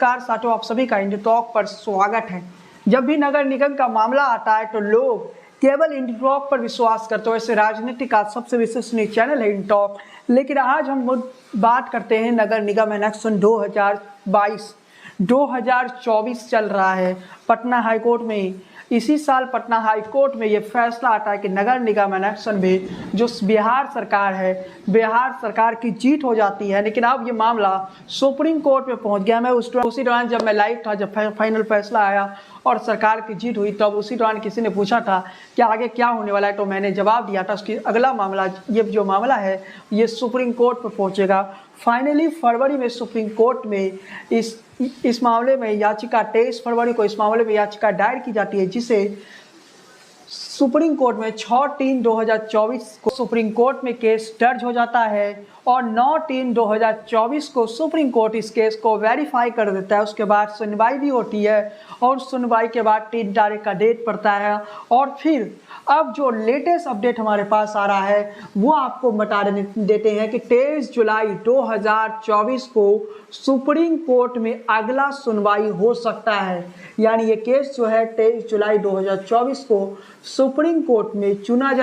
नमस्कार साथियों, आप सभी का इंडी टॉक पर स्वागत है। जब भी नगर निगम का मामला आता है तो लोग केवल इंडी टॉक पर विश्वास करते हैं। वैसे राजनीति का सबसे विश्वसनीय चैनल है इंडी टॉक, लेकिन आज हम बात करते हैं नगर निगम इलेक्शन 2022-2024 चल रहा है पटना हाईकोर्ट में। इसी साल पटना हाईकोर्ट में ये फैसला आता है कि नगर निगम इलेक्शन में जो बिहार सरकार है, बिहार सरकार की जीत हो जाती है। लेकिन अब ये मामला सुप्रीम कोर्ट में पहुंच गया। मैं उसी दौरान जब मैं लाइव था, जब फाइनल फैसला आया और सरकार की जीत हुई, तब उसी दौरान किसी ने पूछा था कि आगे क्या होने वाला है, तो मैंने जवाब दिया था उसकी अगला मामला, ये जो मामला है ये सुप्रीम कोर्ट में पहुँचेगा। फाइनली फरवरी में सुप्रीम कोर्ट में इस मामले में याचिका 23 फरवरी को इस मामले में याचिका दायर की जाती है, जिसे सुप्रीम कोर्ट में 6/3/2024 को सुप्रीम कोर्ट में केस दर्ज हो जाता है और 9/3/2024 को सुप्रीम कोर्ट इस केस को वेरीफाई कर देता है। उसके बाद सुनवाई भी होती है और सुनवाई के बाद 3 तारीख का डेट पड़ता है। और फिर अब जो लेटेस्ट अपडेट हमारे पास आ रहा है वो आपको बता देते हैं कि 23 जुलाई 2024 को सुप्रीम कोर्ट में अगला सुनवाई हो सकता है। यानी ये केस जो है 23 जुलाई 2024 को सुप्रीम कोर्ट में सुना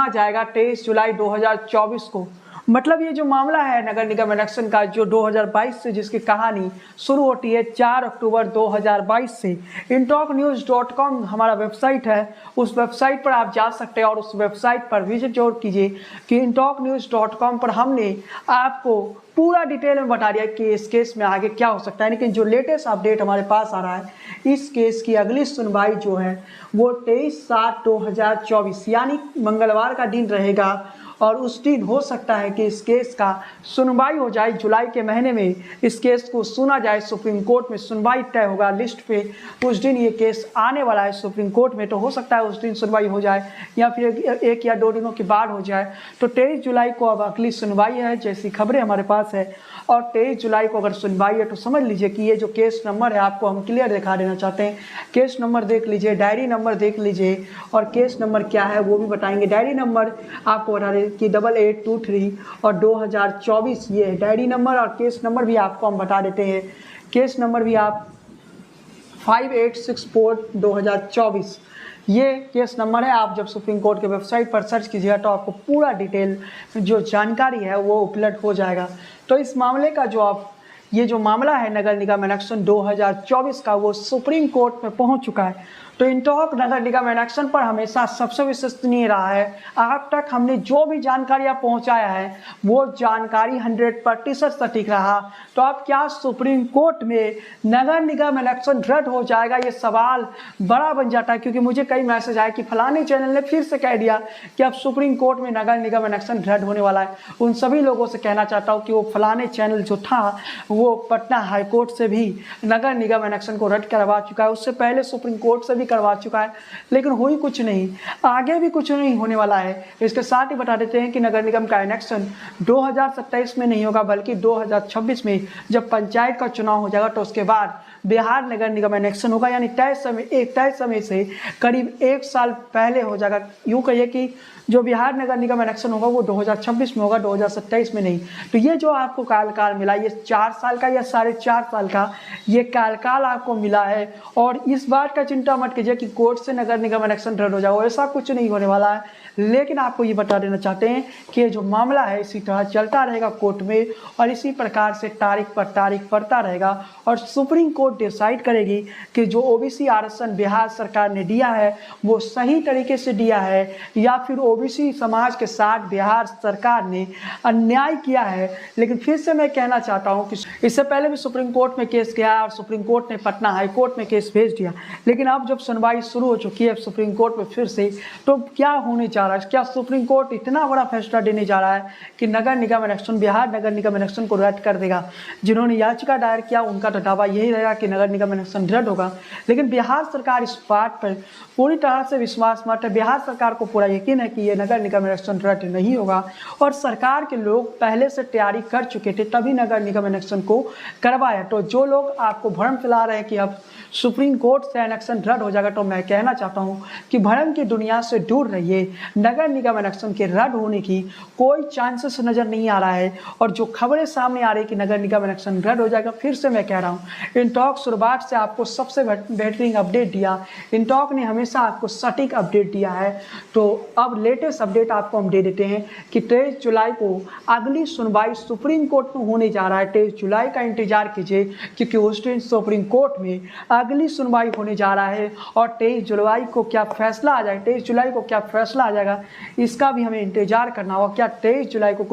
जाएगा 23 जुलाई 2024 को। मतलब ये जो मामला है नगर निगम इलेक्शन का, जो 2022 से जिसकी कहानी शुरू होती है 4 अक्टूबर 2022 से। intalknews.com हमारा वेबसाइट है, उस वेबसाइट पर आप जा सकते हैं और उस वेबसाइट पर विजिट जरूर कीजिए कि intalknews.com पर हमने आपको पूरा डिटेल में बता दिया कि इस केस में आगे क्या हो सकता है। लेकिन जो लेटेस्ट अपडेट हमारे पास आ रहा है, इस केस की अगली सुनवाई जो है वो 23/7/2024 यानी मंगलवार का दिन रहेगा और उस दिन हो सकता है कि इस केस का सुनवाई हो जाए। जुलाई के महीने में इस केस को सुना जाए, सुप्रीम कोर्ट में सुनवाई तय होगा लिस्ट पे, उस दिन ये केस आने वाला है सुप्रीम कोर्ट में। तो हो सकता है उस दिन सुनवाई हो जाए या फिर 1 या 2 दिनों के बाद हो जाए। तो 23 जुलाई को अब अगली सुनवाई है, जैसी खबरें हमारे पास है। और 23 जुलाई को अगर सुनवाई है तो समझ लीजिए कि ये जो केस नंबर है आपको हम क्लियर दिखा देना चाहते हैं। केस नंबर देख लीजिए, डायरी नंबर देख लीजिए और केस नंबर क्या है वो भी बताएंगे। डायरी नंबर आपको बता दें कि 8823 और 2024 ये है डायरी नंबर, और केस नंबर भी आपको हम बता देते हैं। केस नंबर भी आप 5864/2024 ये केस नंबर है। आप जब सुप्रीम कोर्ट के वेबसाइट पर सर्च कीजिएगा तो आपको पूरा डिटेल जो जानकारी है वो उपलब्ध हो जाएगा। तो इस मामले का ये जो मामला है नगर निगम इलेक्शन 2024 का, वो सुप्रीम कोर्ट में पहुंच चुका है। तो इंटॉक नगर निगम इलेक्शन पर हमेशा सबसे विश्वसनीय रहा है। अब तक हमने जो भी जानकारियां पहुंचाया है वो जानकारी 100% सटीक रहा। तो अब क्या सुप्रीम कोर्ट में नगर निगम इलेक्शन रद्द हो जाएगा, ये सवाल बड़ा बन जाता है। क्योंकि मुझे कई मैसेज आए कि फलाने चैनल ने फिर से कह दिया कि अब सुप्रीम कोर्ट में नगर निगम इलेक्शन रद्द होने वाला है। उन सभी लोगों से कहना चाहता हूँ कि वो फलाने चैनल जो था वो पटना हाईकोर्ट से भी नगर निगम इलेक्शन को रद्द करवा चुका है, उससे पहले सुप्रीम कोर्ट से भी करवा चुका है, लेकिन हुई कुछ नहीं, आगे भी कुछ नहीं होने वाला है। इसके साथ ही बता देते हैं कि नगर निगम का इलेक्शन 2027 में नहीं होगा बल्कि 2026 में जब पंचायत का चुनाव हो जाएगा तो उसके बाद बिहार नगर निगम इलेक्शन होगा। यानी तय समय से करीब 1 साल पहले हो जाएगा। यूँ कहिए कि जो बिहार नगर निगम इलेक्शन होगा वो 2026 में होगा, 2027 में नहीं। तो ये जो आपको काल मिला, ये 4 साल का या 4.5 साल का ये काल आपको मिला है। और इस बात का चिंता मत कीजिए कि कोर्ट से नगर निगम इलेक्शन रद्द हो जाएगा, ऐसा कुछ नहीं होने वाला है। लेकिन आपको ये बता देना चाहते हैं कि ये जो मामला है इसी तरह चलता रहेगा कोर्ट में और इसी प्रकार से तारीख पर तारीख पड़ता रहेगा और सुप्रीम कोर्ट डिसाइड करेगी कि जो ओबीसी आरक्षण बिहार सरकार ने दिया है वो सही तरीके से दिया है या फिर ओबीसी समाज के साथ बिहार सरकार ने अन्याय किया है। लेकिन फिर से मैं कहना चाहता हूँ कि इससे पहले भी सुप्रीम कोर्ट में केस गया और सुप्रीम कोर्ट ने पटना हाई कोर्ट में केस भेज दिया। लेकिन अब जब सुनवाई शुरू हो चुकी है सुप्रीम कोर्ट में फिर से, तो क्या होने जा रहा है? क्या सुप्रीम कोर्ट इतना बड़ा फैसला देने जा रहा है कि नगर निगम इलेक्शन, बिहार नगर निगम इलेक्शन को रद्द कर देगा? जिन्होंने याचिका दायर किया उनका तो दावा यही रहेगा कि नगर निगम इलेक्शन रद्द होगा। लेकिन बिहार सरकार इस बात पर पूरी तरह से विश्वास मत है। बिहार सरकार को पूरा यकीन है कि ये नगर निगम इलेक्शन रद्द नहीं होगा और सरकार के लोग पहले से तैयारी कर चुके थे तभी नगर निगम इलेक्शन को करवाया। तो जो लोग आपको भ्रम फैला रहे हैं कि अब सुप्रीम कोर्ट से इलेक्शन रद्द हो जाएगा तो मैं कहना चाहता हूँ कि भ्रम की दुनिया से दूर रहिए। नगर निगम इलेक्शन के रद्द होने की कोई चांसेस नज़र नहीं आ रहा है, और जो खबरें सामने आ रही है कि नगर निगम इलेक्शन रद्द हो जाएगा, फिर से मैं कह रहा हूँ इंटॉक शुरुआत से आपको सबसे बेहतरीन अपडेट दिया। इंटॉक ने हमेशा आपको सटीक अपडेट दिया है, तो अब लेटेस्ट अपडेट आपको हम दे देते हैं कि 23 जुलाई को अगली सुनवाई सुप्रीम कोर्ट में होने जा रहा है। 23 जुलाई का इंतजार कीजिए, क्योंकि उस दिन सुप्रीम कोर्ट में अगली सुनवाई होने जा रहा है, और 23 जुलाई को क्या फैसला आ जाएगा, 23 जुलाई को क्या फैसला आ जाएगा इसका भी हमें इंतजार करना होगा। क्या 23 जुलाई को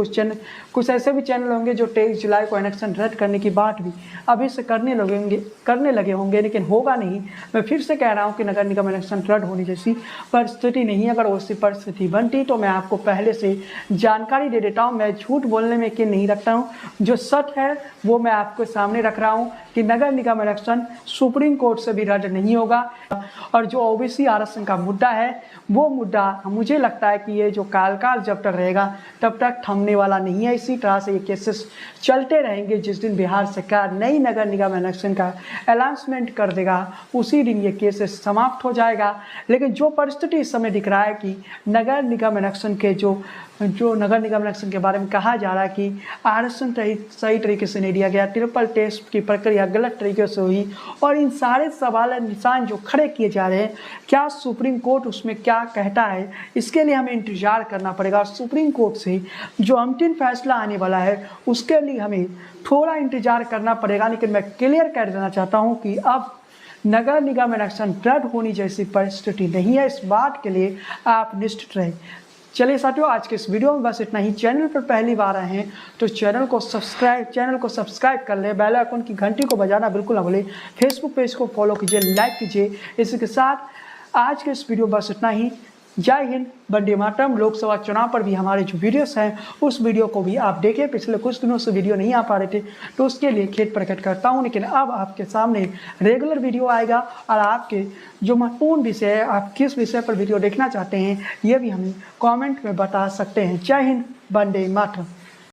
कुछ ऐसे भी चैनल होंगे जो 23 जुलाई को इलेक्शन रद्द करने की बात भी अभी से करने लगे होंगे, लेकिन होगा नहीं। मैं फिर से कह रहा हूँ कि नगर निगम इलेक्शन रद्द होने जैसी परिस्थिति नहीं है। अगर वैसी परिस्थिति बनती तो मैं आपको पहले से जानकारी दे देता हूँ। मैं झूठ बोलने में यकीन नहीं रखता हूँ, जो सच है वो मैं आपके सामने रख रहा हूँ कि नगर निगम इलेक्शन सुप्रीम कोर्ट से भी रद्द नहीं होगा। और जो ओबीसी आरक्षण का मुद्दा है, वो मुद्दा मुझे लगता है कि ये जो काल जब तक रहेगा तब तक थमने वाला नहीं है। इसी तरह से ये केसेस चलते रहेंगे। जिस दिन बिहार सरकार नई नगर निगम इलेक्शन का अनाउंसमेंट कर देगा, उसी दिन ये केसेस समाप्त हो जाएगा। लेकिन जो परिस्थिति इस समय दिख रहा है कि नगर निगम इलेक्शन के जो नगर निगम इलेक्शन के बारे में कहा जा रहा है कि आरक्षण सही तरीके से नहीं दिया गया, ट्रिपल टेस्ट की प्रक्रिया गलत तरीके से हुई, और इन सारे सवाल निशान जो खड़े किए जा रहे हैं, क्या सुप्रीम कोर्ट उसमें क्या कहता है, इसके लिए हमें इंतजार करना पड़ेगा। सुप्रीम कोर्ट से जो अंतिम फैसला आने वाला है उसके लिए हमें थोड़ा इंतजार करना पड़ेगा। लेकिन मैं क्लियर कर देना चाहता हूँ कि अब नगर निगम इलेक्शन रद्द होने जैसी परिस्थिति नहीं है। इस बात के लिए आप निश्चित रहें। चलिए साथियों, आज के इस वीडियो में बस इतना ही। चैनल पर पहली बार आए हैं तो चैनल को सब्सक्राइब कर ले, बेल आइकन की घंटी को बजाना बिल्कुल ना भूलें। फेसबुक पेज को फॉलो कीजिए, लाइक कीजिए। इसी के साथ आज के इस वीडियो बस इतना ही। जय हिंद, वंदे मातरम। लोकसभा चुनाव पर भी हमारे जो वीडियोस हैं उस वीडियो को भी आप देखिए। पिछले कुछ दिनों से वीडियो नहीं आ पा रहे थे तो उसके लिए खेद प्रकट करता हूं, लेकिन अब आपके सामने रेगुलर वीडियो आएगा। और आपके जो महत्वपूर्ण विषय है, आप किस विषय पर वीडियो देखना चाहते हैं, ये भी हमें कमेंट में बता सकते हैं। जय हिंद, वंदे मातरम।